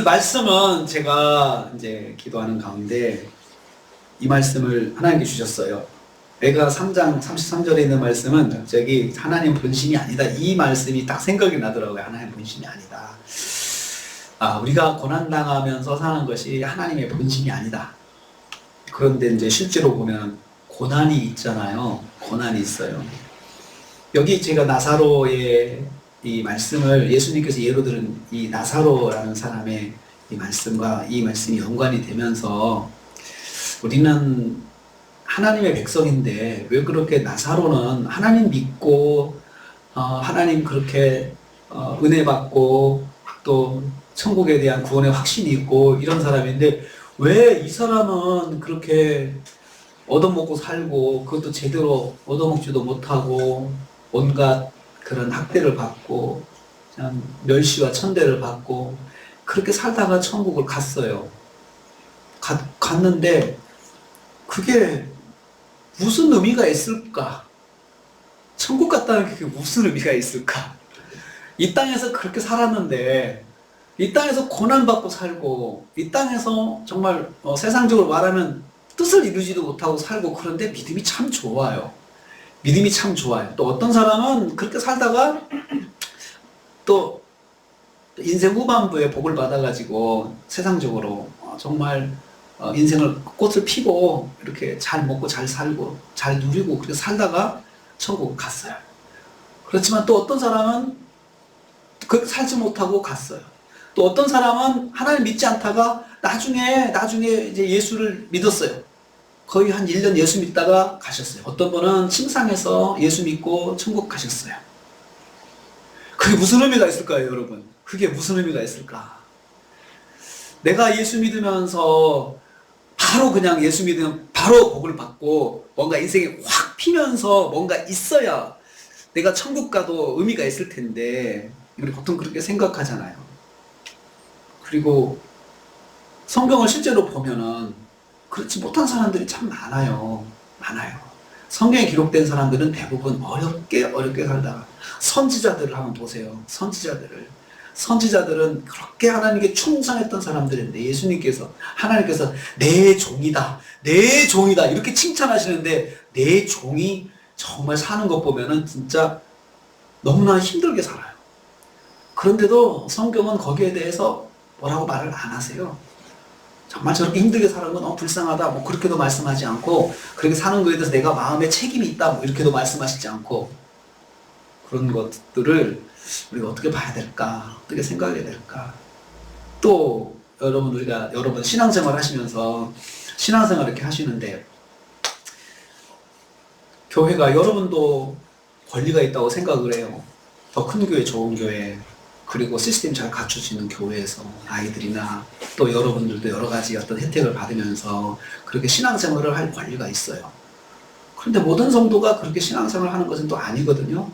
오늘 말씀은 제가 이제 기도하는 가운데 이 말씀을 하나님께 주셨어요. 애가 3장 33절에 있는 말씀은 갑자기 하나님 본심이 아니다. 이 말씀이 딱 생각이 나더라고요. 하나님 본심이 아니다. 우리가 고난당하면서 사는 것이 하나님의 본심이 아니다. 그런데 이제 실제로 보면 고난이 있잖아요. 고난이 있어요. 여기 제가 나사로의 이 말씀을 예수님께서 예로 들은 이 나사로라는 사람의 이 말씀과 이 말씀이 연관이 되면서 우리는 하나님의 백성인데 왜 그렇게 나사로는 하나님 믿고 하나님 그렇게 은혜 받고 또 천국에 대한 구원의 확신이 있고 이런 사람인데 왜 이 사람은 그렇게 얻어먹고 살고 그것도 제대로 얻어먹지도 못하고 온갖 그런 학대를 받고 멸시와 천대를 받고 그렇게 살다가 천국을 갔어요. 갔는데 그게 무슨 의미가 있을까? 천국 갔다는 게 무슨 의미가 있을까? 이 땅에서 그렇게 살았는데 이 땅에서 고난받고 살고 이 땅에서 정말 세상적으로 말하면 뜻을 이루지도 못하고 살고 그런데 믿음이 참 좋아요. 믿음이 참 좋아요. 또 어떤 사람은 그렇게 살다가 또 인생 후반부에 복을 받아가지고 세상적으로 정말 인생을 꽃을 피고 이렇게 잘 먹고 잘 살고 잘 누리고 그렇게 살다가 천국 갔어요. 그렇지만 또 어떤 사람은 그렇게 살지 못하고 갔어요. 또 어떤 사람은 하나님 믿지 않다가 나중에 이제 예수를 믿었어요. 거의 한 1년 예수 믿다가 가셨어요. 어떤 분은 침상에서 예수 믿고 천국 가셨어요. 그게 무슨 의미가 있을까요, 여러분? 그게 무슨 의미가 있을까? 내가 예수 믿으면서 바로 그냥 예수 믿으면 바로 복을 받고 뭔가 인생이 확 피면서 뭔가 있어야 내가 천국 가도 의미가 있을 텐데 우리 보통 그렇게 생각하잖아요. 그리고 성경을 실제로 보면은 그렇지 못한 사람들이 참 많아요. 성경에 기록된 사람들은 대부분 어렵게 살다가 선지자들을 한번 보세요. 선지자들은 그렇게 하나님께 충성했던 사람들인데 예수님께서 하나님께서 내 종이다 이렇게 칭찬하시는데 내 종이 정말 사는 것 보면은 진짜 너무나 힘들게 살아요. 그런데도 성경은 거기에 대해서 뭐라고 말을 안 하세요. 정말 저렇게 힘들게 사는 건 불쌍하다 뭐 그렇게도 말씀하지 않고 그렇게 사는 거에 대해서 내가 마음에 책임이 있다 뭐 이렇게도 말씀하시지 않고 그런 것들을 우리가 어떻게 봐야 될까? 어떻게 생각해야 될까? 또 여러분 신앙생활 하시면서 신앙생활 이렇게 하시는데 교회가 여러분도 권리가 있다고 생각을 해요. 더 큰 교회, 좋은 교회 그리고 시스템 잘 갖춰지는 교회에서 아이들이나 또 여러분들도 여러 가지 어떤 혜택을 받으면서 그렇게 신앙생활을 할 권리가 있어요. 그런데 모든 성도가 그렇게 신앙생활을 하는 것은 또 아니거든요.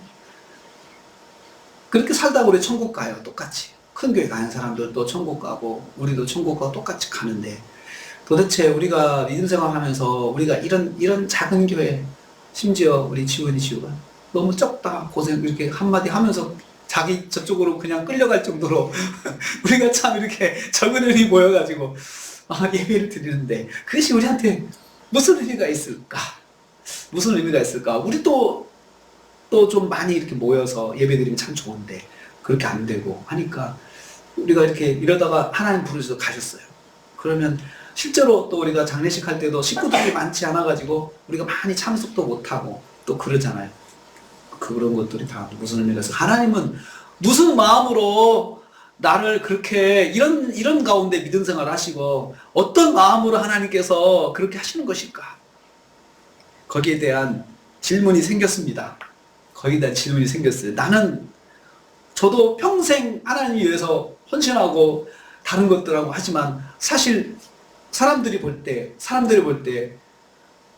그렇게 살다가 우리 천국 가요. 똑같이. 큰 교회 가는 사람들도 천국 가고 우리도 천국 가고 똑같이 가는데 도대체 우리가 믿음 생활하면서 우리가 이런 작은 교회 심지어 우리 지훈이가 너무 적다 고생 이렇게 한마디 하면서 자기 저쪽으로 그냥 끌려갈 정도로 우리가 참 이렇게 적은 의미 모여가지고 예배를 드리는데 그것이 우리한테 무슨 의미가 있을까? 무슨 의미가 있을까? 우리 또 좀 많이 이렇게 모여서 예배 드리면 참 좋은데 그렇게 안 되고 하니까 우리가 이렇게 이러다가 하나님 부르셔서 가셨어요. 그러면 실제로 또 우리가 장례식 할 때도 식구들이 많지 않아가지고 우리가 많이 참석도 못하고 또 그러잖아요. 그런 것들이 다 무슨 의미가 있어요? 하나님은 무슨 마음으로 나를 그렇게 이런 가운데 믿음 생활을 하시고 어떤 마음으로 하나님께서 그렇게 하시는 것일까? 거기에 대한 질문이 생겼습니다. 거기에 대한 질문이 생겼어요. 저도 평생 하나님 위해서 헌신하고 다른 것들하고 하지만 사실 사람들이 볼 때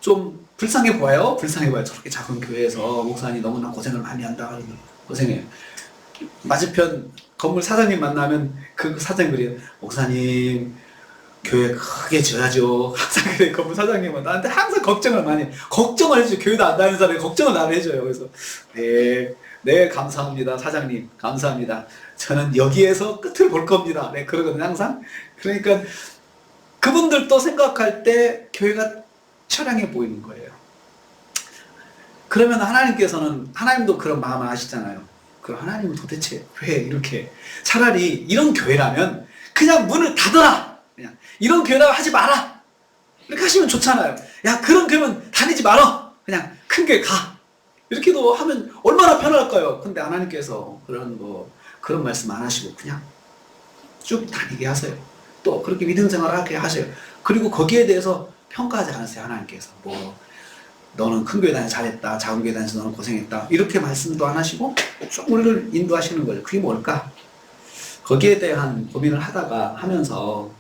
좀 불쌍해 보여요. 저렇게 작은 교회에서 목사님 너무나 고생을 많이 한다. 고생해요. 맞은편 건물 사장님 만나면 그 사장님 그래요. 목사님 교회 크게 지어야죠. 항상 그래. 건물 사장님은 나한테 항상 걱정을 많이 해요. 걱정을 해줘요. 교회도 안 다니는 사람이 걱정을 나를 해줘요. 그래서 네 네, 감사합니다. 사장님, 감사합니다. 저는 여기에서 끝을 볼 겁니다. 네, 그러거든요, 항상. 그러니까 그분들도 생각할 때 교회가 처량해 보이는 거예요. 그러면 하나님께서는, 하나님도 그런 마음을 아시잖아요. 그럼 하나님은 도대체 왜 이렇게, 차라리 이런 교회라면 그냥 문을 닫아라! 그냥 이런 교회라면 하지 마라! 이렇게 하시면 좋잖아요. 야, 그런 교회면 다니지 말아! 그냥 큰 교회 가! 이렇게도 하면 얼마나 편할까요? 근데 하나님께서 그런 말씀 안 하시고 그냥 쭉 다니게 하세요. 또 그렇게 믿음 생활하게 하세요. 그리고 거기에 대해서 평가하지 않으세요. 하나님께서 너는 큰 교회 다녀 잘했다, 작은 교회 다녀서 너는 고생했다, 이렇게 말씀도 안 하시고 쭉 우리를 인도하시는 거예요. 그게 뭘까? 거기에 대한 고민을 하면서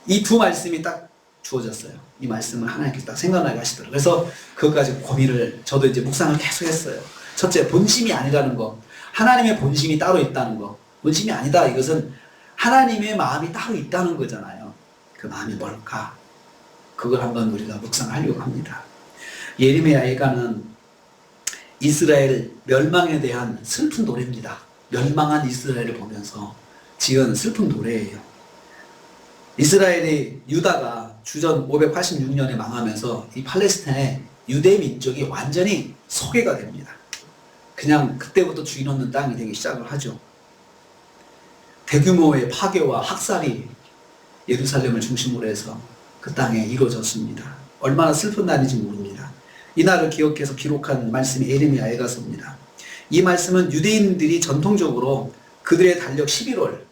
이 두 말씀이 딱 주어졌어요. 이 말씀을 하나님께서 딱 생각나게 하시더라고요. 그래서 그것까지 고민을, 저도 이제 묵상을 계속 했어요. 첫째, 본심이 아니라는 거. 하나님의 본심이 따로 있다는 거. 본심이 아니다, 이것은 하나님의 마음이 따로 있다는 거잖아요. 그 마음이 뭘까? 그걸 한번 우리가 묵상하려고 합니다. 예레미야 예가는 이스라엘 멸망에 대한 슬픈 노래입니다. 멸망한 이스라엘을 보면서 지은 슬픈 노래예요. 이스라엘이, 유다가 주전 586년에 망하면서 이 팔레스타인의 유대 민족이 완전히 소개가 됩니다. 그냥 그때부터 주인 없는 땅이 되기 시작을 하죠. 대규모의 파괴와 학살이 예루살렘을 중심으로 해서 그 땅에 이루어졌습니다. 얼마나 슬픈 날인지 모릅니다. 이 날을 기억해서 기록한 말씀이 예레미야 예가서입니다. 이 말씀은 유대인들이 전통적으로 그들의 달력 11월을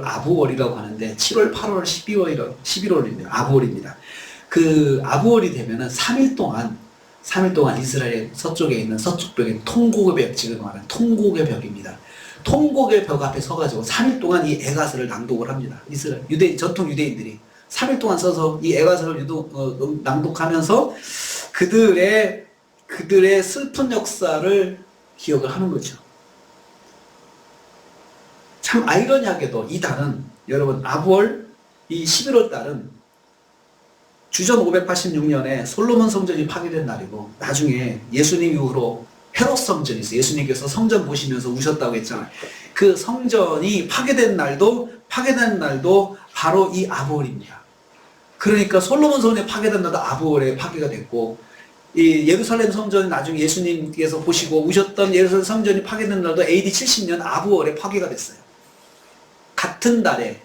아부월이라고 하는데 7월, 8월, 11월입니다. 아부월입니다. 그 아부월이 되면은 3일 동안 이스라엘 서쪽에 있는 서쪽 벽에 통곡의 벽, 지금 말하는 통곡의 벽입니다. 통곡의 벽 앞에 서가지고 3일 동안 이 애가서를 낭독을 합니다. 이스라엘 전통 유대인들이 3일 동안 서서 이 애가서를 낭독하면서 그들의 슬픈 역사를 기억을 하는 거죠. 참 아이러니하게도 이 달은, 여러분, 아부월, 이 11월 달은 주전 586년에 솔로몬 성전이 파괴된 날이고, 나중에 예수님 이후로 헤롯 성전이 있어요. 예수님께서 성전 보시면서 우셨다고 했잖아요. 그 성전이 파괴된 날도 바로 이 아부월입니다. 그러니까 솔로몬 성전이 파괴된 날도 아부월에 파괴가 됐고, 이 예루살렘 성전이 나중에 예수님께서 보시고 우셨던 예루살렘 성전이 파괴된 날도 AD 70년 아부월에 파괴가 됐어요. 같은 달에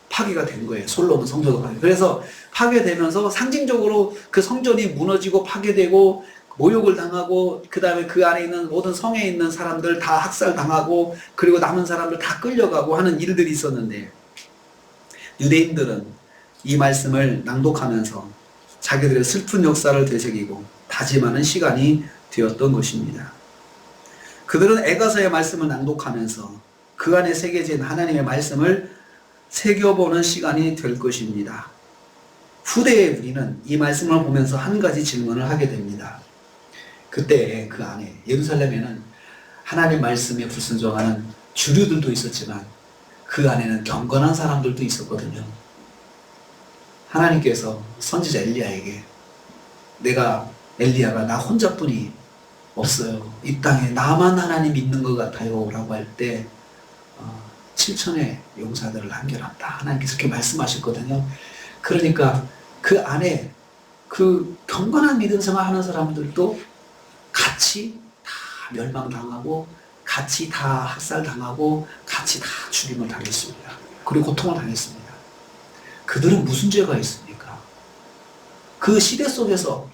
파괴가 된 거예요. 솔로몬 성전도 파괴. 그래서 파괴되면서 상징적으로 그 성전이 무너지고 파괴되고 모욕을 당하고, 그 다음에 그 안에 있는 모든 성에 있는 사람들 다 학살당하고, 그리고 남은 사람들 다 끌려가고 하는 일들이 있었는데, 유대인들은 이 말씀을 낭독하면서 자기들의 슬픈 역사를 되새기고 다짐하는 시간이 되었던 것입니다. 그들은 애가서의 말씀을 낭독하면서 그 안에 새겨진 하나님의 말씀을 새겨보는 시간이 될 것입니다. 후대의 우리는 이 말씀을 보면서 한 가지 질문을 하게 됩니다. 그때 그 안에, 예루살렘에는 하나님 말씀에 불순종하는 주류들도 있었지만 그 안에는 경건한 사람들도 있었거든요. 하나님께서 선지자 엘리야에게, 엘리야가 나 혼자뿐이 없어요, 이 땅에 나만 하나님 믿는 것 같아요 라고 할 때 7천의 용사들을 남겨놨다, 하나님께서 그렇게 말씀하셨거든요. 그러니까 그 안에 그 경건한 믿음 생활하는 사람들도 같이 다 멸망당하고, 같이 다 학살당하고, 같이 다 죽임을 당했습니다. 그리고 고통을 당했습니다. 그들은 무슨 죄가 있습니까? 그 시대 속에서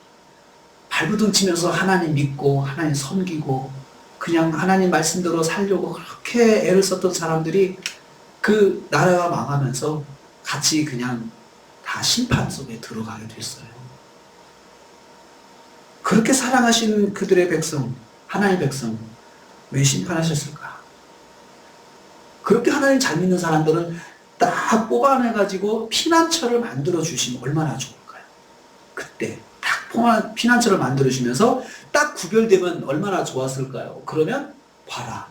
발부둥 치면서 하나님 믿고 하나님 섬기고 그냥 하나님 말씀대로 살려고 그렇게 애를 썼던 사람들이 그 나라가 망하면서 같이 그냥 다 심판 속에 들어가게 됐어요. 그렇게 사랑하신 그들의 백성, 하나님의 백성, 왜 심판하셨을까? 그렇게 하나님 잘 믿는 사람들은 딱 뽑아내가지고 피난처를 만들어주시면 얼마나 좋을까요? 그때 딱 피난처를 만들어주면서 딱 구별되면 얼마나 좋았을까요? 그러면 봐라,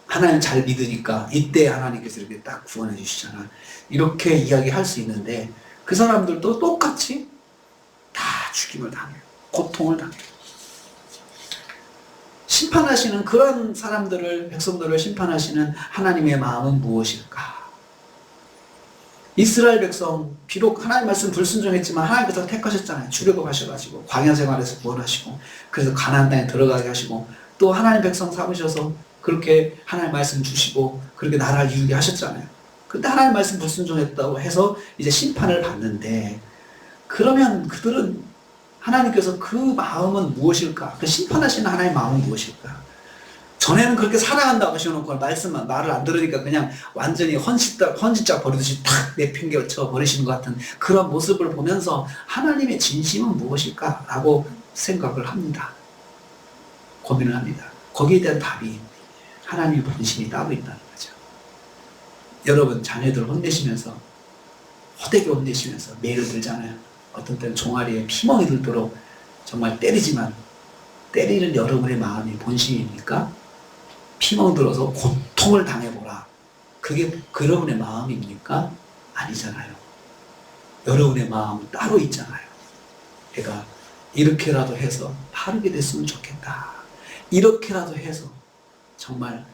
하나님 잘 믿으니까 이때 하나님께서 이렇게 딱 구원해 주시잖아, 이렇게 이야기할 수 있는데, 그 사람들도 똑같이 다 죽임을 당해요. 고통을 당해요. 심판하시는 그런 사람들을, 백성들을 심판하시는 하나님의 마음은 무엇일까? 이스라엘 백성, 비록 하나님 말씀 불순종했지만 하나님께서 택하셨잖아요. 출애굽하셔가지고 광야 생활에서 구원하시고, 그래서 가나안 땅에 들어가게 하시고, 또 하나님 백성 삼으셔서 그렇게 하나님 말씀 주시고 그렇게 나라를 이루게 하셨잖아요. 근데 하나님 말씀 불순종했다고 해서 이제 심판을 받는데, 그러면 그들은 하나님께서 그 마음은 무엇일까? 그 심판하시는 하나님의 마음은 무엇일까? 전에는 그렇게 사랑한다고 하셔놓고 말을 안 들으니까 그냥 완전히 헌신짝 버리듯이 탁 내팽개쳐 버리시는 것 같은 그런 모습을 보면서 하나님의 진심은 무엇일까? 라고 생각을 합니다. 고민을 합니다. 거기에 대한 답이 하나님의 본심이 따로 있다는 거죠. 여러분 자녀들 혼내시면서 호되게 혼내시면서 매를 들잖아요. 어떤 때는 종아리에 피멍이 들도록 정말 때리지만, 때리는 여러분의 마음이 본심입니까? 피멍 들어서 고통을 당해보라, 그게 여러분의 마음입니까? 아니잖아요. 여러분의 마음은 따로 있잖아요. 내가 이렇게라도 해서 바르게 됐으면 좋겠다, 이렇게라도 해서 정말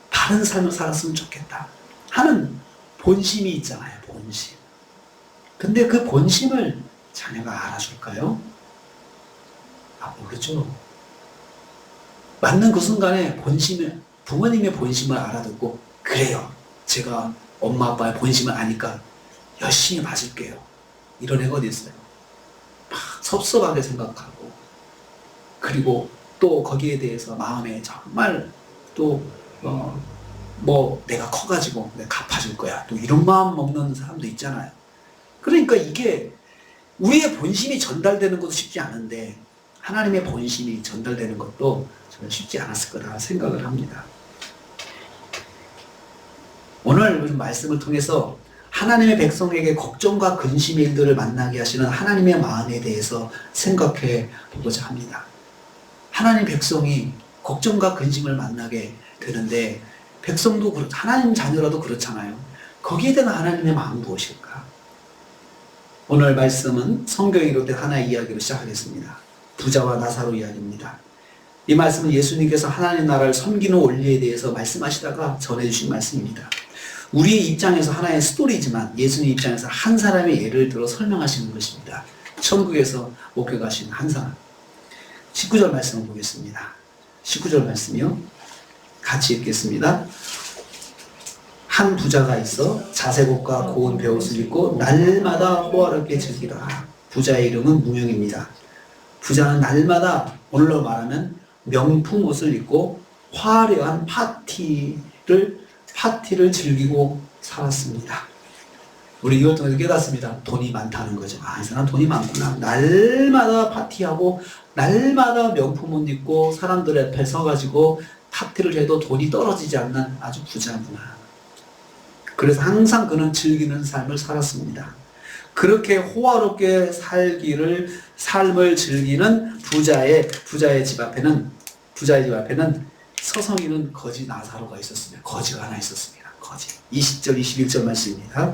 바른 삶을 살았으면 좋겠다 하는 본심이 있잖아요. 본심. 근데 그 본심을 자녀가 알아줄까요? 모르죠. 맞는 그 순간에 부모님의 본심을 알아듣고, 그래요, 제가 엄마 아빠의 본심을 아니까 열심히 봐줄게요, 이런 애가 어디 있어요? 막 섭섭하게 생각하고, 그리고 또 거기에 대해서 마음에 정말 또 내가 커가지고 내가 갚아줄 거야, 또 이런 마음 먹는 사람도 있잖아요. 그러니까 이게 우리의 본심이 전달되는 것도 쉽지 않은데 하나님의 본심이 전달되는 것도 저는 쉽지 않았을 거다 생각을 합니다. 오늘 말씀을 통해서 하나님의 백성에게 걱정과 근심의 일들을 만나게 하시는 하나님의 마음에 대해서 생각해 보고자 합니다. 하나님 백성이 걱정과 근심을 만나게 되는데, 백성도 하나님 자녀라도 그렇잖아요. 거기에 대한 하나님의 마음 무엇일까? 오늘 말씀은 성경에 기록된 하나의 이야기로 시작하겠습니다. 부자와 나사로 이야기입니다. 이 말씀은 예수님께서 하나님 나라를 섬기는 원리에 대해서 말씀하시다가 전해주신 말씀입니다. 우리의 입장에서 하나의 스토리지만 예수님 입장에서 한 사람의 예를 들어 설명하시는 것입니다. 천국에서 목회가신 한 사람. 19절 말씀을 보겠습니다. 19절 말씀이요, 같이 읽겠습니다. 한 부자가 있어 자색옷과 고운 베옷을 입고 날마다 호화롭게 즐기더라. 부자의 이름은 무명입니다. 부자는 날마다 오늘로 말하면 명품 옷을 입고 화려한 파티를 즐기고 살았습니다. 우리 이걸 통해서 깨닫습니다. 돈이 많다는 거죠. 이 사람 돈이 많구나. 날마다 파티하고 날마다 명품 옷 입고 사람들 앞에 서가지고 파티를 해도 돈이 떨어지지 않는 아주 부자구나. 그래서 항상 그는 즐기는 삶을 살았습니다. 그렇게 호화롭게 삶을 즐기는 부자의 집 앞에는 서성이는 거지 나사로가 있었습니다. 거지가 하나 있었습니다. 거지. 20절 21절 말씀입니다.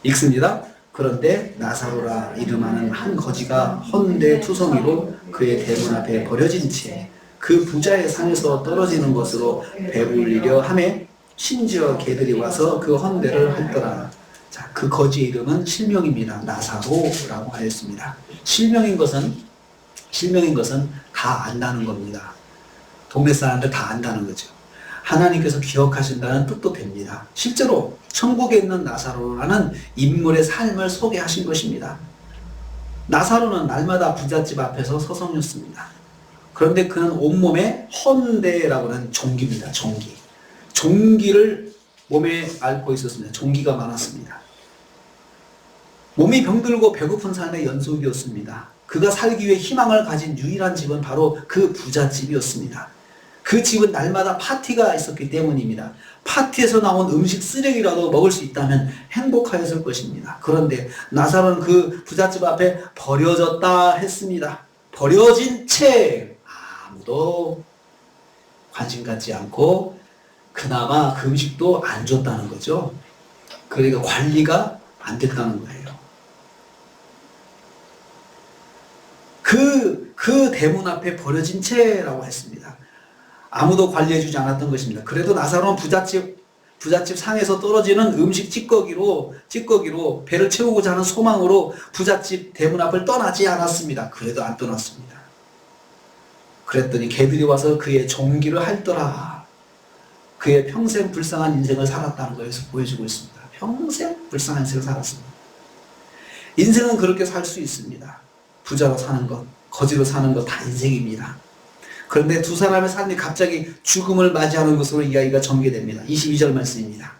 읽습니다. 그런데 나사로라 이름하는 한 거지가 헌데 투성이로 그의 대문 앞에 버려진 채 그 부자의 상에서 떨어지는 것으로 배불리려 하매 심지어 개들이 와서 그 헌데를 핥더라. 자, 그 거지의 이름은 실명입니다. 나사로라고 하였습니다. 실명인 것은 다 안다는 겁니다. 동네 사람들 다 안다는 거죠. 하나님께서 기억하신다는 뜻도 됩니다. 실제로 천국에 있는 나사로라는 인물의 삶을 소개하신 것입니다. 나사로는 날마다 부잣집 앞에서 서성였습니다. 그런데 그는 온몸에 헌데라고 하는 종기입니다. 종기를 몸에 앓고 있었습니다. 종기가 많았습니다. 몸이 병들고 배고픈 삶의 연속이었습니다. 그가 살기 위해 희망을 가진 유일한 집은 바로 그 부잣집이었습니다. 그 집은 날마다 파티가 있었기 때문입니다. 파티에서 나온 음식 쓰레기라도 먹을 수 있다면 행복하였을 것입니다. 그런데 나사로는 그 부잣집 앞에 버려졌다 했습니다. 버려진 채 아무도 관심 갖지 않고 그나마 그 음식도 안 줬다는 거죠. 그러니까 관리가 안 됐다는 거예요. 그 대문 앞에 버려진 채라고 했습니다. 아무도 관리해주지 않았던 것입니다. 그래도 나사로는 부잣집 상에서 떨어지는 음식 찌꺼기로 배를 채우고자 하는 소망으로 부잣집 대문 앞을 떠나지 않았습니다. 그래도 안 떠났습니다. 그랬더니 개들이 와서 그의 종기를 핥더라. 그의 평생 불쌍한 인생을 살았다는 거에서 보여주고 있습니다. 평생 불쌍한 인생을 살았습니다. 인생은 그렇게 살 수 있습니다. 부자로 사는 것, 거지로 사는 것 다 인생입니다. 그런데 두 사람의 삶이 갑자기 죽음을 맞이하는 것으로 이야기가 전개됩니다. 22절 말씀입니다.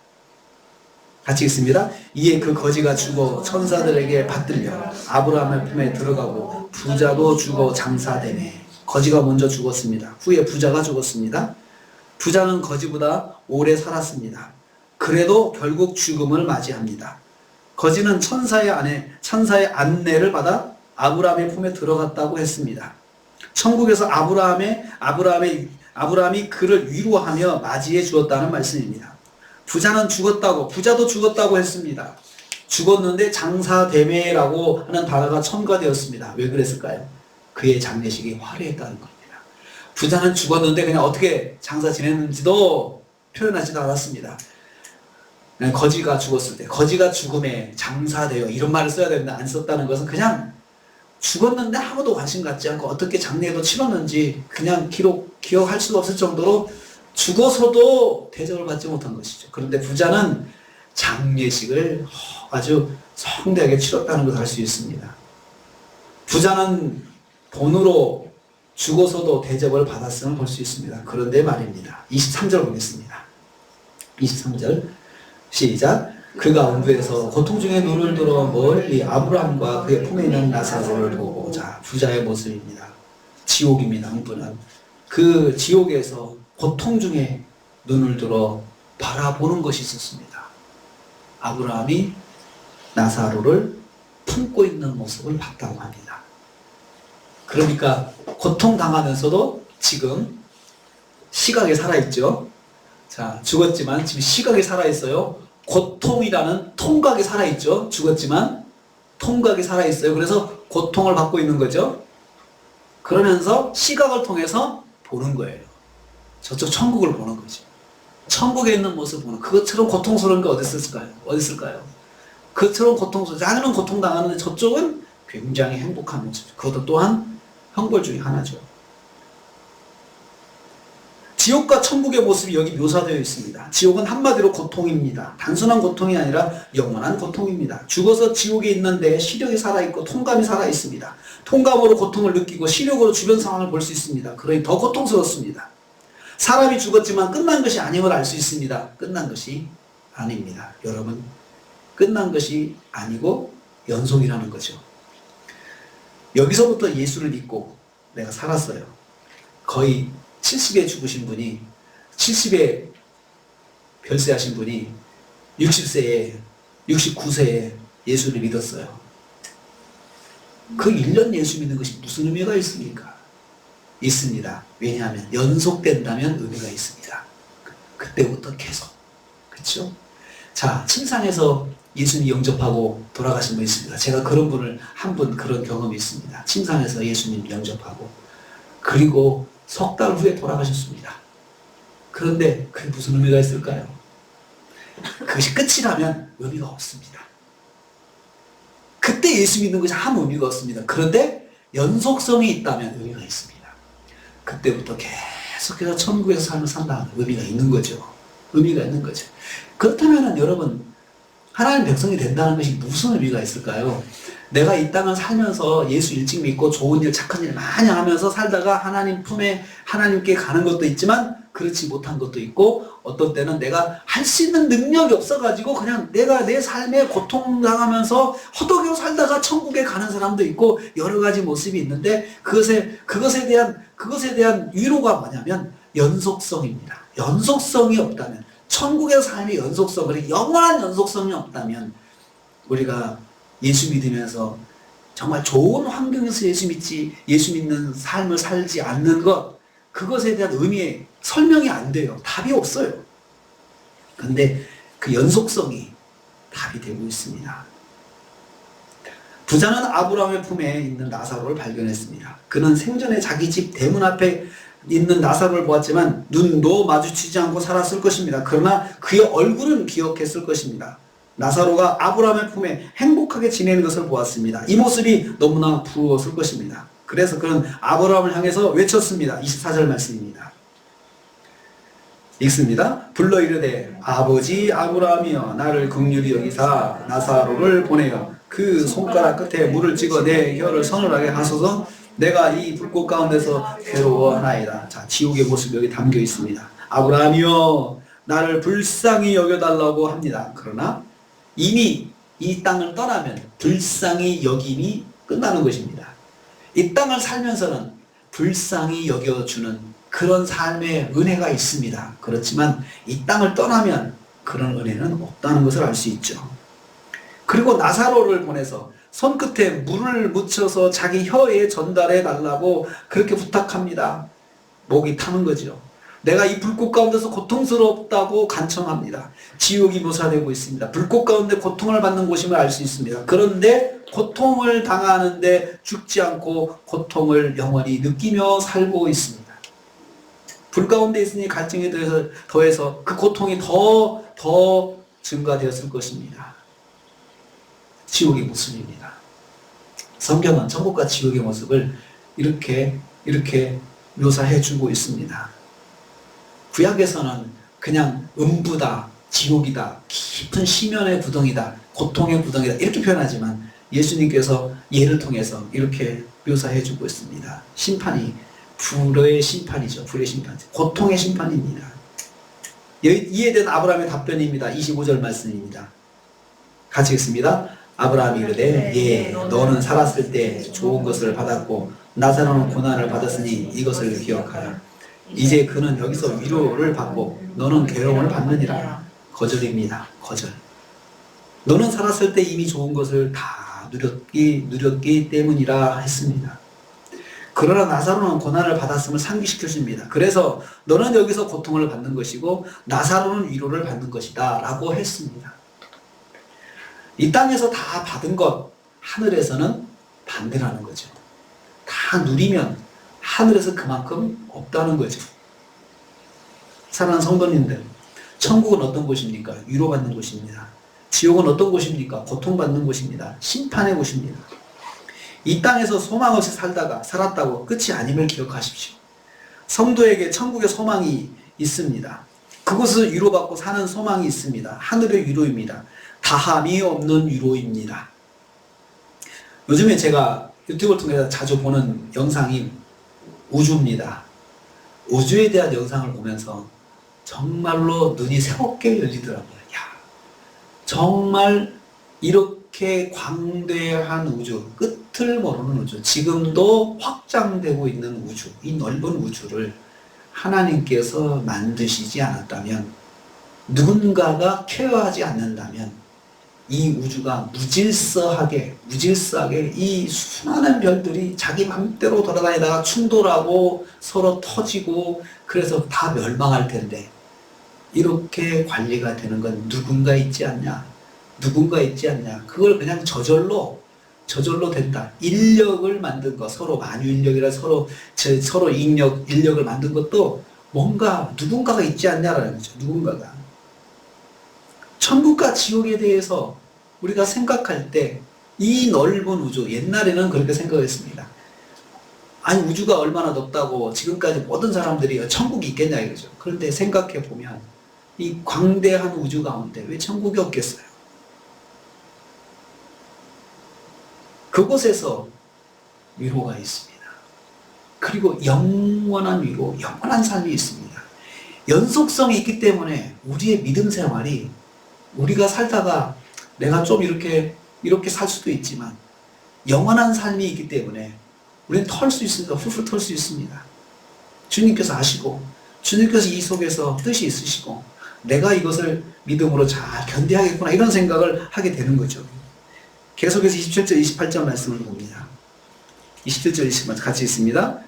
같이 읽습니다. 이에 그 거지가 죽어 천사들에게 받들려 아브라함의 품에 들어가고 부자도 죽어 장사되네. 거지가 먼저 죽었습니다. 후에 부자가 죽었습니다. 부자는 거지보다 오래 살았습니다. 그래도 결국 죽음을 맞이합니다. 거지는 천사의 안내를 받아 아브라함의 품에 들어갔다고 했습니다. 천국에서 아브라함이 그를 위로하며 맞이해 주었다는 말씀입니다. 부자도 죽었다고 했습니다. 죽었는데 장사되매라고 하는 단어가 첨가되었습니다. 왜 그랬을까요? 그의 장례식이 화려했다는 겁니다. 부자는 죽었는데 그냥 어떻게 장사 지냈는지도 표현하지도 않았습니다. 거지가 죽었을 때, 거지가 죽음에 장사되어 이런 말을 써야 되는데 안 썼다는 것은 그냥 죽었는데 아무도 관심 갖지 않고 어떻게 장례도 치렀는지 그냥 기억할 수가 없을 정도로 죽어서도 대접을 받지 못한 것이죠. 그런데 부자는 장례식을 아주 성대하게 치렀다는 것을 알 수 있습니다. 부자는 돈으로 죽어서도 대접을 받았음을 볼 수 있습니다. 그런데 말입니다. 23절 보겠습니다. 23절 시작. 그가 음부에서 고통 중에 눈을 들어 멀리 아브라함과 그의 품에 있는 나사로를 보고, 자, 부자의 모습입니다. 지옥입니다. 음부는 그 지옥에서 고통 중에 눈을 들어 바라보는 것이 있었습니다. 아브라함이 나사로를 품고 있는 모습을 봤다고 합니다. 그러니까 고통당하면서도 지금 시각에 살아있죠. 자, 죽었지만 지금 시각에 살아있어요. 고통이라는 통각이 살아있죠. 죽었지만 통각이 살아있어요. 그래서 고통을 받고 있는 거죠. 그러면서 시각을 통해서 보는 거예요. 저쪽 천국을 보는 거죠. 천국에 있는 모습을 보는, 그것처럼 고통스러운 게 어디 있을까요? 그것처럼 자기는 고통당하는데 저쪽은 굉장히 행복한 모습. 그것도 또한 형벌 중에 하나죠. 지옥과 천국의 모습이 여기 묘사되어 있습니다. 지옥은 한마디로 고통입니다. 단순한 고통이 아니라 영원한 고통입니다. 죽어서 지옥에 있는데 시력이 살아있고 통감이 살아있습니다. 통감으로 고통을 느끼고 시력으로 주변 상황을 볼 수 있습니다. 그러니 더 고통스럽습니다. 사람이 죽었지만 끝난 것이 아님을 알 수 있습니다. 끝난 것이 아닙니다. 여러분, 끝난 것이 아니고 연속이라는 거죠. 여기서부터 예수를 믿고 내가 살았어요. 거의 70에 죽으신 분이, 70에 별세하신 분이 60세에 69세에 예수를 믿었어요. 그 1년 예수 믿는 것이 무슨 의미가 있습니까? 있습니다. 왜냐하면 연속된다면 의미가 있습니다. 그때부터 계속. 그렇죠? 자, 침상에서 예수님 영접하고 돌아가신 분 있습니다. 제가 그런 분을 한 분 그런 경험이 있습니다. 침상에서 예수님 영접하고 그리고 석 달 후에 돌아가셨습니다. 그런데 그게 무슨 의미가 있을까요? 그것이 끝이라면 의미가 없습니다. 그때 예수 믿는 것이 아무 의미가 없습니다. 그런데 연속성이 있다면 의미가 있습니다. 그때부터 계속해서 천국에서 삶을 산다는 의미가 있는 거죠. 의미가 있는 거죠. 그렇다면 여러분, 하나님 백성이 된다는 것이 무슨 의미가 있을까요? 내가 이 땅을 살면서 예수 일찍 믿고 좋은 일, 착한 일 많이 하면서 살다가 하나님 품에 하나님께 가는 것도 있지만 그렇지 못한 것도 있고, 어떤 때는 내가 할 수 있는 능력이 없어가지고 그냥 내가 내 삶에 고통당하면서 허덕이로 살다가 천국에 가는 사람도 있고, 여러 가지 모습이 있는데 그것에 대한 위로가 뭐냐면 연속성입니다. 연속성이 없다면, 천국의 삶의 연속성, 그리고 영원한 연속성이 없다면 우리가 예수 믿으면서 정말 좋은 환경에서 예수 믿는 삶을 살지 않는 것, 그것에 대한 의미의 설명이 안 돼요. 답이 없어요. 근데 그 연속성이 답이 되고 있습니다. 부자는 아브라함의 품에 있는 나사로를 발견했습니다. 그는 생전에 자기 집 대문 앞에 있는 나사로를 보았지만 눈도 마주치지 않고 살았을 것입니다. 그러나 그의 얼굴은 기억했을 것입니다. 나사로가 아브라함의 품에 행복하게 지내는 것을 보았습니다. 이 모습이 너무나 부러웠을 것입니다. 그래서 그는 아브라함을 향해서 외쳤습니다. 24절 말씀입니다. 읽습니다. 불러 이르되 아버지 아브라함이여 나를 긍휼히 여기사 나사로를 보내어 그 손가락 끝에 물을 찍어 내 혀를 서늘하게 하소서. 내가 이 불꽃 가운데서 괴로워하나이다. 자, 지옥의 모습이 여기 담겨 있습니다. 아브라함이여 나를 불쌍히 여겨달라고 합니다. 그러나 이미 이 땅을 떠나면 불쌍히 여김이 끝나는 것입니다. 이 땅을 살면서는 불쌍히 여겨주는 그런 삶의 은혜가 있습니다. 그렇지만 이 땅을 떠나면 그런 은혜는 없다는 것을 알 수 있죠. 그리고 나사로를 보내서 손끝에 물을 묻혀서 자기 혀에 전달해 달라고 그렇게 부탁합니다. 목이 타는 거죠. 내가 이 불꽃 가운데서 고통스럽다고 간청합니다. 지옥이 묘사되고 있습니다. 불꽃 가운데 고통을 받는 곳임을 알 수 있습니다. 그런데 고통을 당하는데 죽지 않고 고통을 영원히 느끼며 살고 있습니다. 불 가운데 있으니 갈증에 더해서 그 고통이 더 증가되었을 것입니다. 지옥의 모습입니다. 성경은 천국과 지옥의 모습을 이렇게 묘사해 주고 있습니다. 구약에서는 그냥 음부다, 지옥이다, 깊은 심연의 구덩이다, 고통의 구덩이다 이렇게 표현하지만 예수님께서 예를 통해서 이렇게 묘사해 주고 있습니다. 심판이 불의 심판이죠. 불의 심판, 고통의 심판입니다. 이에 대한 아브라함의 답변입니다. 25절 말씀입니다. 같이 읽습니다. 아브라함이 이르되 예 너는 살았을 때 좋은 것을 받았고 나사로는 고난을 받았으니 이것을 기억하라. 이제 그는 여기서 위로를 받고 너는 괴로움을 받느니라. 거절입니다. 거절. 너는 살았을 때 이미 좋은 것을 다 누렸기 때문이라 했습니다. 그러나 나사로는 고난을 받았음을 상기시켜 줍니다. 그래서 너는 여기서 고통을 받는 것이고 나사로는 위로를 받는 것이다 라고 했습니다. 이 땅에서 다 받은 것 하늘에서는 반대라는 거죠. 다 누리면 하늘에서 그만큼 없다는 거죠. 사랑하는 성도님들, 천국은 어떤 곳입니까? 위로받는 곳입니다. 지옥은 어떤 곳입니까? 고통받는 곳입니다. 심판의 곳입니다. 이 땅에서 소망 없이 살았다고 끝이 아님을 기억하십시오. 성도에게 천국의 소망이 있습니다. 그곳을 위로받고 사는 소망이 있습니다. 하늘의 위로입니다. 다함이 없는 위로입니다. 요즘에 제가 유튜브를 통해서 자주 보는 영상이 우주입니다. 우주에 대한 영상을 보면서 정말로 눈이 새롭게 열리더라고요. 야, 정말 이렇게 광대한 우주, 끝을 모르는 우주, 지금도 확장되고 있는 우주, 이 넓은 우주를 하나님께서 만드시지 않았다면, 누군가가 케어하지 않는다면 이 우주가 무질서하게 이 수많은 별들이 자기 맘대로 돌아다니다가 충돌하고 서로 터지고 그래서 다 멸망할 텐데, 이렇게 관리가 되는 건 누군가 있지 않냐? 그걸 그냥 저절로 된다. 인력을 만든 것, 서로 만유인력이라 서로 인력을 만든 것도 뭔가 누군가가 있지 않냐라는 거죠. 누군가가. 천국과 지옥에 대해서 우리가 생각할 때 이 넓은 우주, 옛날에는 그렇게 생각했습니다. 아니 우주가 얼마나 넓다고 지금까지 모든 사람들이 천국이 있겠냐 이거죠. 그런데 생각해 보면 이 광대한 우주 가운데 왜 천국이 없겠어요? 그곳에서 위로가 있습니다. 그리고 영원한 위로, 영원한 삶이 있습니다. 연속성이 있기 때문에 우리의 믿음 생활이, 우리가 살다가 내가 좀 이렇게 살 수도 있지만 영원한 삶이 있기 때문에 우리는 털 수 있습니다. 훌훌 털 수 있습니다. 주님께서 아시고, 주님께서 이 속에서 뜻이 있으시고, 내가 이것을 믿음으로 잘 견뎌야겠구나 이런 생각을 하게 되는 거죠. 계속해서 27절 28절 말씀을 봅니다. 27절 28절 같이 있습니다.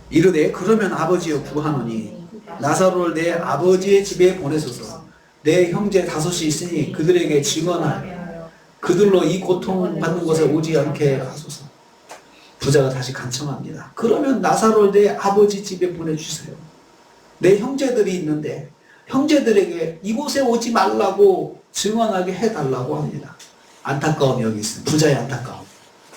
이르되 그러면 아버지여 구하노니 나사로를 내 아버지의 집에 보내소서. 내 형제 5이 있으니 그들에게 증언하여 그들로 이 고통받는 곳에 오지 않게 하소서. 부자가 다시 간청합니다. 그러면 나사로를 내 아버지 집에 보내주세요. 내 형제들이 있는데 형제들에게 이곳에 오지 말라고 증언하게 해달라고 합니다. 안타까움이 여기 있습니다. 부자의 안타까움.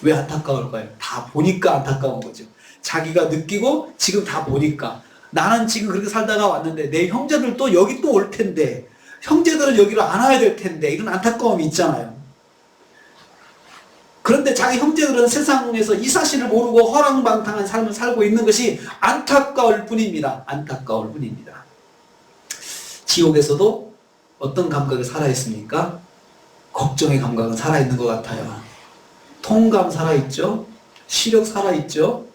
왜 안타까울까요? 다 보니까 안타까운 거죠. 자기가 느끼고 지금 다 보니까 나는 지금 그렇게 살다가 왔는데 내 형제들도 여기 또 올 텐데 형제들은 여기로 안 와야 될 텐데 이런 안타까움이 있잖아요. 그런데 자기 형제들은 세상에서 이 사실을 모르고 허랑방탕한 삶을 살고 있는 것이 안타까울 뿐입니다. 안타까울 뿐입니다. 지옥에서도 어떤 감각이 살아있습니까? 걱정의 감각은 살아있는 것 같아요. 통감 살아있죠. 시력 살아있죠.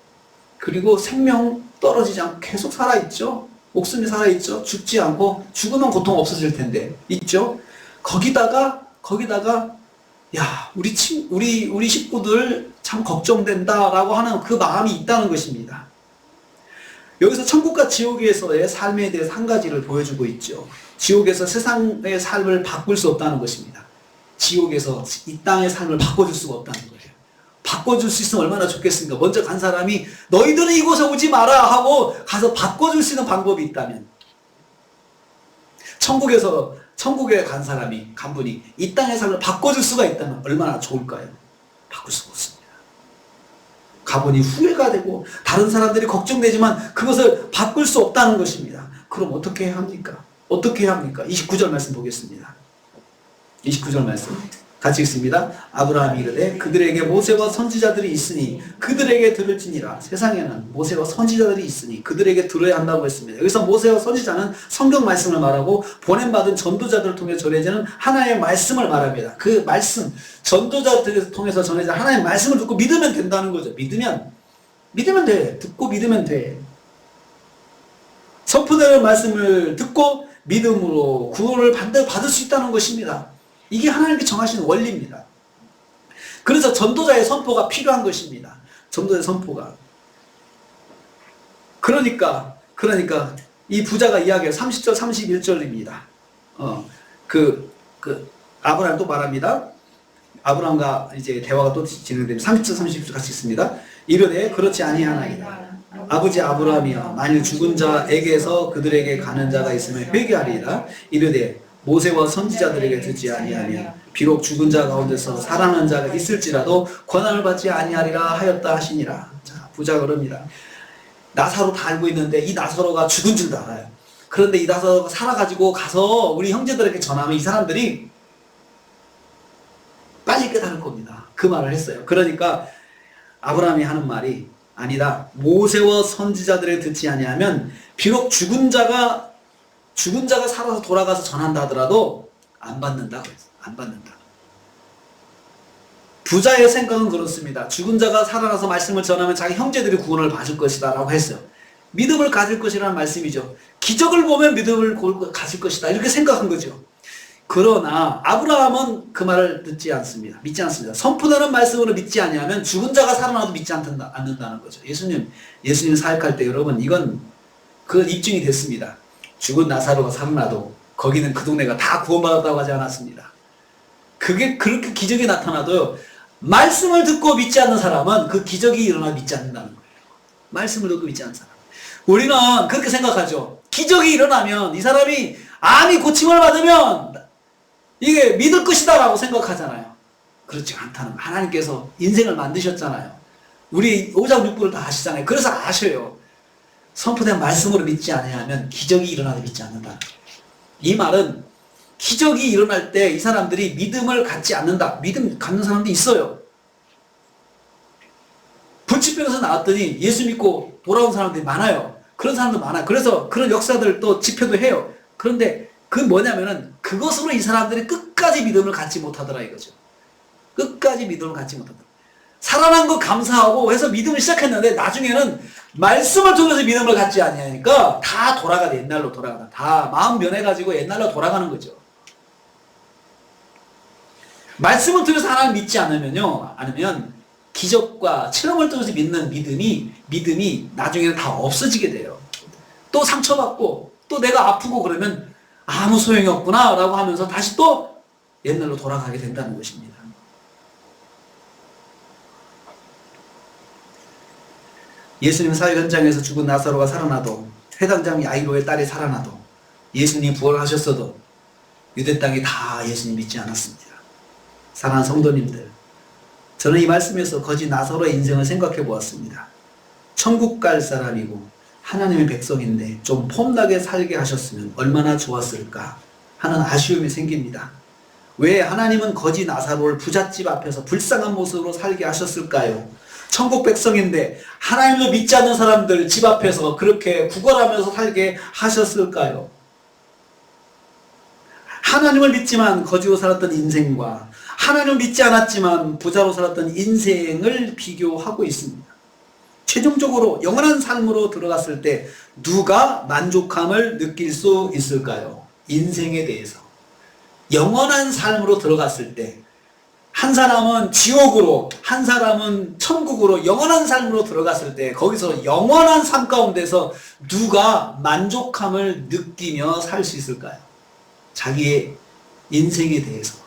그리고 생명 떨어지지 않고 계속 살아있죠. 목숨이 살아있죠. 죽지 않고 죽으면 고통 없어질 텐데 있죠. 거기다가 야 우리 식구들 참 걱정된다라고 하는 그 마음이 있다는 것입니다. 여기서 천국과 지옥에서의 삶에 대해서 한 가지를 보여주고 있죠. 지옥에서 세상의 삶을 바꿀 수 없다는 것입니다. 지옥에서 이 땅의 삶을 바꿔줄 수가 없다는 거예요. 바꿔줄 수 있으면 얼마나 좋겠습니까? 먼저 간 사람이 너희들은 이곳에 오지 마라 하고 가서 바꿔줄 수 있는 방법이 있다면, 천국에 간 사람이, 간 분이 이 땅의 삶을 바꿔줄 수가 있다면 얼마나 좋을까요? 바꿀 수가 없습니다. 가보니 후회가 되고 다른 사람들이 걱정되지만 그것을 바꿀 수 없다는 것입니다. 그럼 어떻게 해야 합니까? 어떻게 해야 합니까? 29절 말씀 보겠습니다. 29절 말씀 같이 읽습니다. 아브라함이 이르되 그들에게 모세와 선지자들이 있으니 그들에게 들을지니라. 세상에는 모세와 선지자들이 있으니 그들에게 들어야 한다고 했습니다. 여기서 모세와 선지자는 성경 말씀을 말하고 보냄받은 전도자들을 통해 전해지는 하나의 말씀을 말합니다. 그 말씀, 전도자들을 통해서 전해지는 하나의 말씀을 듣고 믿으면 된다는 거죠. 믿으면 돼. 듣고 믿으면 돼. 선포되는 말씀을 듣고 믿음으로 구원을 받을 수 있다는 것입니다. 이게 하나님께 정하신 원리입니다. 그래서 전도자의 선포가 필요한 것입니다. 전도자의 선포가. 그러니까 이 부자가 이야기해요. 30절 31절입니다. 아브라함 또 말합니다. 아브라함과 이제 대화가 또 진행됩니다. 30절 31절 같이 있습니다. 이르되 그렇지 아니하나이다. 아버지 아브라함이여 만일 죽은 자에게서 그들에게 가는 자가 있으면 회개하리이다. 이르되 모세와 선지자들에게 듣지 아니하면 비록 죽은 자 가운데서 살아난 자가 있을지라도 권한을 받지 아니하리라 하였다 하시니라. 자, 부자가 그럽니다. 나사로 다 알고 있는데 이 나사로가 죽은 줄도 알아요. 그런데 이 나사로가 살아가지고 가서 우리 형제들에게 전하면 이 사람들이 빨리 깨달을 겁니다. 그 말을 했어요. 그러니까 아브라함이 하는 말이 아니다. 모세와 선지자들에게 듣지 아니하면 비록 죽은 자가 살아서 돌아가서 전한다 하더라도 안 받는다. 안 받는다. 부자의 생각은 그렇습니다. 죽은 자가 살아나서 말씀을 전하면 자기 형제들이 구원을 받을 것이다 라고 했어요. 믿음을 가질 것이라는 말씀이죠. 기적을 보면 믿음을 가질 것이다 이렇게 생각한 거죠. 그러나 아브라함은 그 말을 믿지 않습니다. 선포되는 말씀으로 믿지 아니하면 죽은 자가 살아나도 믿지 않는다는 거죠. 예수님 사역할 때 여러분 그건 입증이 됐습니다. 죽은 나사로가 살아나도 거기는 그 동네가 다 구원받았다고 하지 않았습니다. 그게 그렇게 기적이 나타나도요. 말씀을 듣고 믿지 않는 사람은 그 기적이 일어나 믿지 않는다는 거예요. 말씀을 듣고 믿지 않는 사람. 우리는 그렇게 생각하죠. 기적이 일어나면 이 사람이 암이 고침을 받으면 이게 믿을 것이다 라고 생각하잖아요. 그렇지 않다는 거예요. 하나님께서 인생을 만드셨잖아요. 우리 오장육부를 다 아시잖아요. 그래서 아셔요. 선포된 말씀으로 믿지 않으면 기적이 일어나도 믿지 않는다. 이 말은 기적이 일어날 때 이 사람들이 믿음을 갖지 않는다. 믿음 갖는 사람도 있어요. 불치병에서 나왔더니 예수 믿고 돌아온 사람들이 많아요. 그런 사람도 많아요. 그래서 그런 역사들 또 집회도 해요. 그런데 그 뭐냐면은 그것으로 이 사람들이 끝까지 믿음을 갖지 못하더라 이거죠. 끝까지 믿음을 갖지 못하더라. 살아난 거 감사하고 해서 믿음을 시작했는데 나중에는 말씀을 통해서 믿음을 갖지 아니하니까 다 옛날로 돌아가다. 다 마음 변해가지고 옛날로 돌아가는 거죠. 말씀을 통해서 하나님 믿지 않으면 기적과 체험을 통해서 믿는 믿음이 나중에는 다 없어지게 돼요. 또 상처받고 또 내가 아프고 그러면 아무 소용이 없구나 라고 하면서 다시 또 옛날로 돌아가게 된다는 것입니다. 예수님 사회 현장에서 죽은 나사로가 살아나도, 회당장 야이로의 딸이 살아나도, 예수님이 부활하셨어도 유대 땅이 다 예수님 믿지 않았습니다. 사랑하는 성도님들, 저는 이 말씀에서 거지 나사로의 인생을 생각해 보았습니다. 천국 갈 사람이고 하나님의 백성인데 좀 폼나게 살게 하셨으면 얼마나 좋았을까 하는 아쉬움이 생깁니다. 왜 하나님은 거지 나사로를 부잣집 앞에서 불쌍한 모습으로 살게 하셨을까요? 천국 백성인데 하나님을 믿지 않는 사람들 집 앞에서 그렇게 구걸하면서 살게 하셨을까요? 하나님을 믿지만 거지로 살았던 인생과 하나님을 믿지 않았지만 부자로 살았던 인생을 비교하고 있습니다. 최종적으로 영원한 삶으로 들어갔을 때 누가 만족함을 느낄 수 있을까요? 인생에 대해서. 영원한 삶으로 들어갔을 때 한 사람은 지옥으로, 한 사람은 천국으로 영원한 삶으로 들어갔을 때 거기서 영원한 삶 가운데서 누가 만족함을 느끼며 살 수 있을까요? 자기의 인생에 대해서.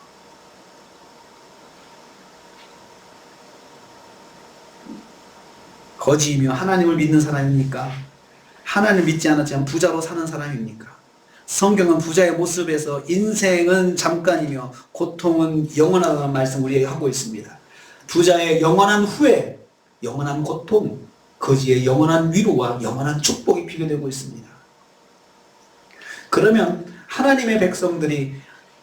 거지이며 하나님을 믿는 사람입니까? 하나님을 믿지 않았지만 부자로 사는 사람입니까? 성경은 부자의 모습에서 인생은 잠깐이며 고통은 영원하다는 말씀 우리에게 하고 있습니다. 부자의 영원한 후회, 영원한 고통, 거지의 영원한 위로와 영원한 축복이 비교되고 있습니다. 그러면 하나님의 백성들이,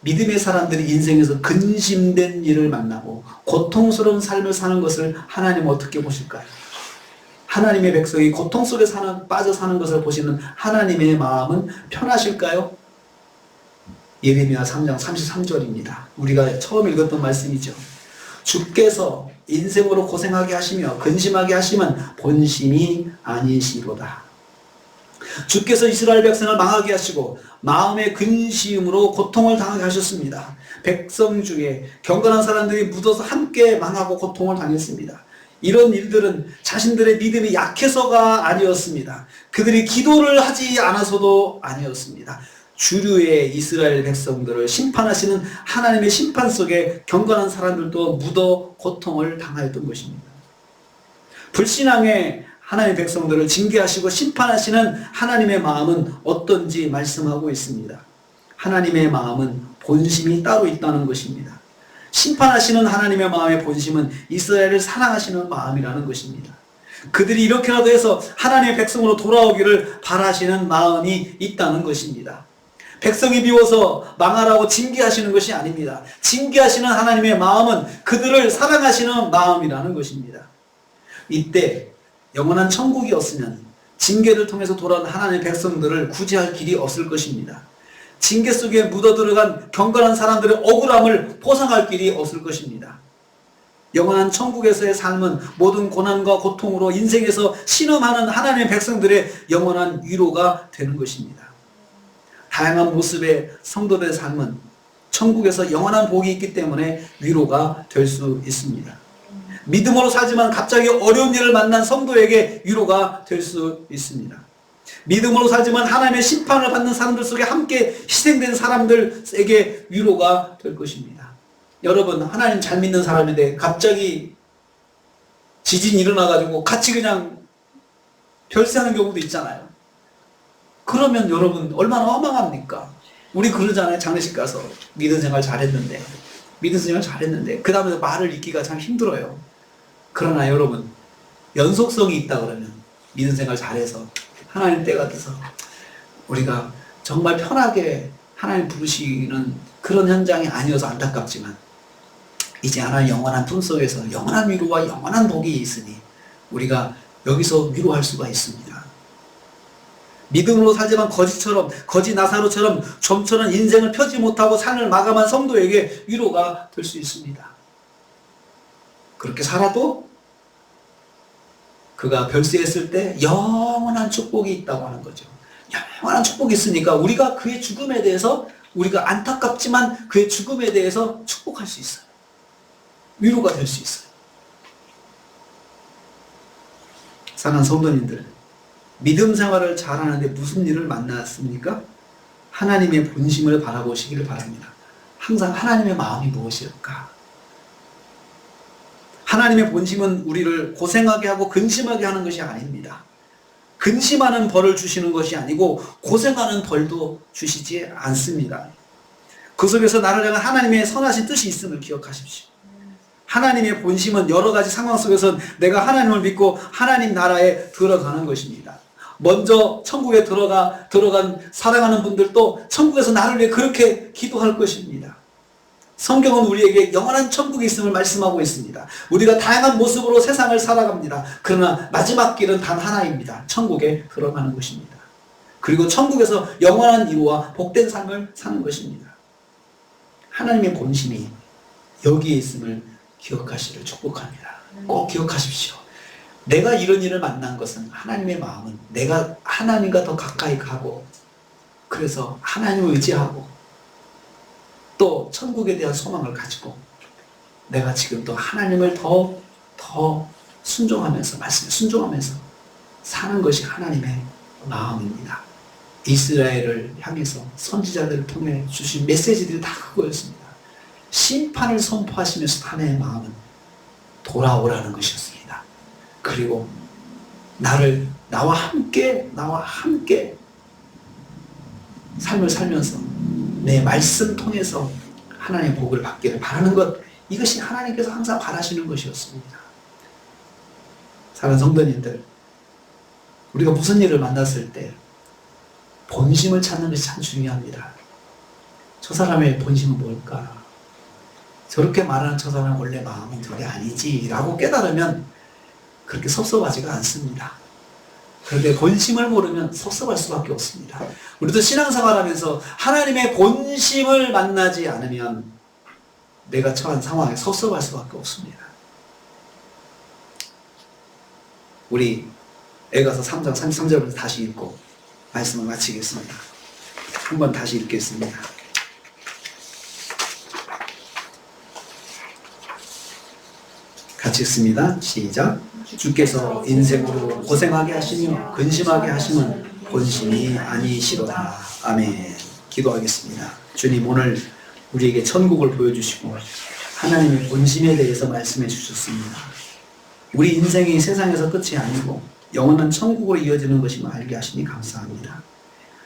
믿음의 사람들이 인생에서 근심된 일을 만나고 고통스러운 삶을 사는 것을 하나님은 어떻게 보실까요? 하나님의 백성이 고통 속에 빠져 사는 것을 보시는 하나님의 마음은 편하실까요? 예레미야 3장 33절입니다. 우리가 처음 읽었던 말씀이죠. 주께서 인생으로 고생하게 하시며 근심하게 하시면 본심이 아니시로다. 주께서 이스라엘 백성을 망하게 하시고 마음의 근심으로 고통을 당하게 하셨습니다. 백성 중에 경건한 사람들이 묻어서 함께 망하고 고통을 당했습니다. 이런 일들은 자신들의 믿음이 약해서가 아니었습니다. 그들이 기도를 하지 않아서도 아니었습니다. 주류의 이스라엘 백성들을 심판하시는 하나님의 심판 속에 경건한 사람들도 묻어 고통을 당하였던 것입니다. 불신앙의 하나님의 백성들을 징계하시고 심판하시는 하나님의 마음은 어떤지 말씀하고 있습니다. 하나님의 마음은 본심이 따로 있다는 것입니다. 심판하시는 하나님의 마음의 본심은 이스라엘을 사랑하시는 마음이라는 것입니다. 그들이 이렇게라도 해서 하나님의 백성으로 돌아오기를 바라시는 마음이 있다는 것입니다. 백성이 미워서 망하라고 징계하시는 것이 아닙니다. 징계하시는 하나님의 마음은 그들을 사랑하시는 마음이라는 것입니다. 이때 영원한 천국이었으면 징계를 통해서 돌아온 하나님의 백성들을 구제할 길이 없을 것입니다. 징계 속에 묻어들어간 경건한 사람들의 억울함을 포상할 길이 없을 것입니다. 영원한 천국에서의 삶은 모든 고난과 고통으로 인생에서 신음하는 하나님의 백성들의 영원한 위로가 되는 것입니다. 다양한 모습의 성도들의 삶은 천국에서 영원한 복이 있기 때문에 위로가 될 수 있습니다. 믿음으로 살지만 갑자기 어려운 일을 만난 성도에게 위로가 될 수 있습니다. 믿음으로 살지만 하나님의 심판을 받는 사람들 속에 함께 희생된 사람들에게 위로가 될 것입니다. 여러분, 하나님 잘 믿는 사람인데 갑자기 지진이 일어나가지고 같이 그냥 별세하는 경우도 있잖아요. 그러면 여러분 얼마나 허망합니까? 우리 그러잖아요. 장례식 가서 믿음 생활 잘했는데 그 다음에 말을 잇기가 참 힘들어요. 그러나 여러분, 연속성이 있다 그러면 믿음 생활 잘해서 하나님 때가 돼서 우리가 정말 편하게 하나님 부르시는 그런 현장이 아니어서 안타깝지만 이제 하나님 영원한 품속에서 영원한 위로와 영원한 복이 있으니 우리가 여기서 위로할 수가 있습니다. 믿음으로 살지만 거지 나사로처럼 좀처럼 인생을 펴지 못하고 삶을 마감한 성도에게 위로가 될 수 있습니다. 그렇게 살아도 그가 별세했을 때 영원한 축복이 있다고 하는 거죠. 영원한 축복이 있으니까 우리가 그의 죽음에 대해서, 우리가 안타깝지만 그의 죽음에 대해서 축복할 수 있어요. 위로가 될 수 있어요. 사랑하는 성도님들, 믿음 생활을 잘하는데 무슨 일을 만났습니까? 하나님의 본심을 바라보시기를 바랍니다. 항상 하나님의 마음이 무엇일까? 하나님의 본심은 우리를 고생하게 하고 근심하게 하는 것이 아닙니다. 근심하는 벌을 주시는 것이 아니고 고생하는 벌도 주시지 않습니다. 그 속에서 나를 향한 하나님의 선하신 뜻이 있음을 기억하십시오. 하나님의 본심은 여러 가지 상황 속에서 내가 하나님을 믿고 하나님 나라에 들어가는 것입니다. 먼저 천국에 들어간 사랑하는 분들도 천국에서 나를 위해 그렇게 기도할 것입니다. 성경은 우리에게 영원한 천국이 있음을 말씀하고 있습니다. 우리가 다양한 모습으로 세상을 살아갑니다. 그러나 마지막 길은 단 하나입니다. 천국에 들어가는 것입니다. 그리고 천국에서 영원한 이루와 복된 삶을 사는 것입니다. 하나님의 본심이 여기에 있음을 기억하시기를 축복합니다. 꼭 기억하십시오. 내가 이런 일을 만난 것은 하나님의 마음은 내가 하나님과 더 가까이 가고 그래서 하나님을 의지하고 또 천국에 대한 소망을 가지고 내가 지금 또 하나님을 더 순종하면서 말씀에 순종하면서 사는 것이 하나님의 마음입니다. 이스라엘을 향해서 선지자들을 통해 주신 메시지들이 다 그거였습니다. 심판을 선포하시면서 하나님의 마음은 돌아오라는 것이었습니다. 그리고 나와 함께 삶을 살면서 내 말씀 통해서 하나님의 복을 받기를 바라는 것, 이것이 하나님께서 항상 바라시는 것이었습니다. 사랑하는 성도님들, 우리가 무슨 일을 만났을 때 본심을 찾는 것이 참 중요합니다. 저 사람의 본심은 뭘까? 저렇게 말하는 저 사람은 원래 마음은 저게 아니지 라고 깨달으면 그렇게 섭섭하지가 않습니다. 그런데 본심을 모르면 섭섭할 수밖에 없습니다. 우리도 신앙생활하면서 하나님의 본심을 만나지 않으면 내가 처한 상황에 섭섭할 수밖에 없습니다. 우리 에가서 3장 33절부터 다시 읽고 말씀을 마치겠습니다. 한번 다시 읽겠습니다. 같이 읽습니다. 시작. 주께서 인생으로 고생하게 하시며 근심하게 하시면 본심이 아니시로다. 아멘. 기도하겠습니다. 주님, 오늘 우리에게 천국을 보여주시고 하나님의 본심에 대해서 말씀해 주셨습니다. 우리 인생이 세상에서 끝이 아니고 영원한 천국으로 이어지는 것임을 알게 하시니 감사합니다.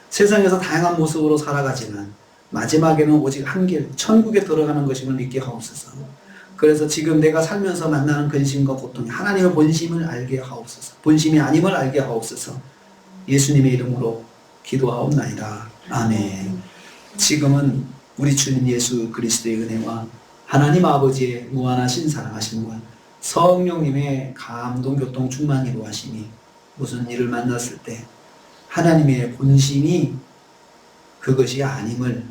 세상에서 다양한 모습으로 살아가지만 마지막에는 오직 한 길, 천국에 들어가는 것임을 믿게 하옵소서. 그래서 지금 내가 살면서 만나는 근심과 고통이 하나님의 본심을 알게 하옵소서. 본심이 아님을 알게 하옵소서. 예수님의 이름으로 기도하옵나이다. 아멘. 지금은 우리 주님 예수 그리스도의 은혜와 하나님 아버지의 무한하신 사랑하심과 성령님의 감동, 교통, 충만 이루하심이 무슨 일을 만났을 때 하나님의 본심이 그것이 아님을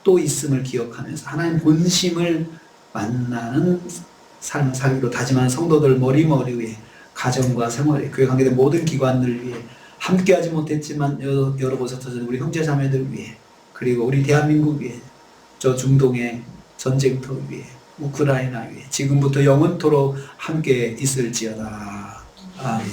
또 있음을 기억하면서 하나님 본심을 만나는 삶을 살기로 다짐한 성도들 머리머리 위에 가정과 생활에 교회 관계된 모든 기관들 위해 함께하지 못했지만 여러 곳에 터진 우리 형제자매들 위해 그리고 우리 대한민국 위해 저 중동의 전쟁터 위해 우크라이나 위해 지금부터 영원토록 함께 있을지어다. 아멘.